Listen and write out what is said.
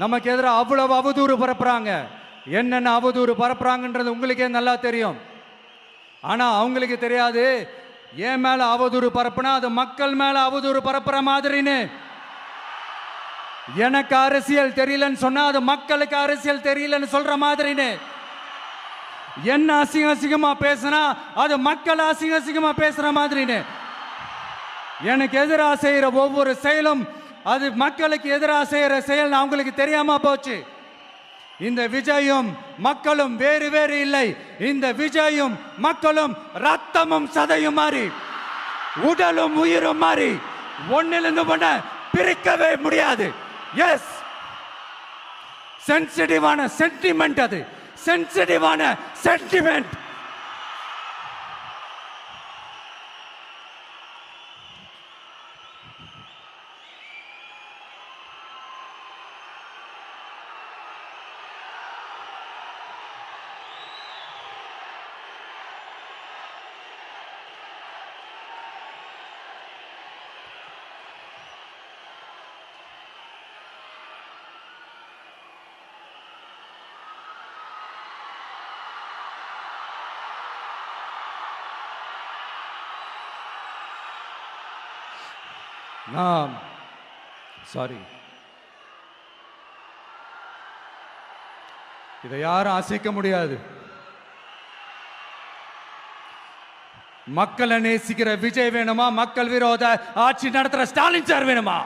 நமக்கு எதிராக அவ்வளவு அவதூறு பரப்புறாங்க. என்னென்ன அவதூறு பரப்புறாங்கன்றது உங்களுக்கே நல்லா தெரியும். ஆனா அவங்களுக்கு தெரியாது, என் மேல அவதூறு பரப்புனா அது மக்கள் மேல அவதூறு பரப்புற மாதிரின்னு. எனக்கு அரசியல் தெரியலன்னு சொன்னா அது மக்களுக்கு அரசியல் தெரியலன்னு சொல்ற மாதிரின்னு. என்ன அசிங்க அசிங்கமா பேசினா அது மக்கள் அசிங்க அசிங்கமா பேசுற மாதிரின்னு. எனக்கு எதிராக செய்யற ஒவ்வொரு செயலும் அது மக்களுக்கு எதிராக செய்யற செயல் அவங்களுக்கு தெரியாம போச்சு. இந்த விஜயும் மக்களும் வேறு வேறு இல்லை. இந்த விஜயும் மக்களும் ரத்தமும் சதையும் மாறி, உடலும் உயிரும் மாறி, ஒன்னிலிருந்து ஒண்ண பிரிக்கவே முடியாது. எஸ், சென்சிட்டிவான சென்டிமெண்ட், அது சென்சிட்டிவான சென்டிமெண்ட். சாரி, இதை யாரும் அசைக்க முடியாது. மக்களை நேசிக்கிற விஜய் வேணுமா? மக்கள் விரோத ஆட்சி நடத்துற ஸ்டாலின் சார் வேணுமா?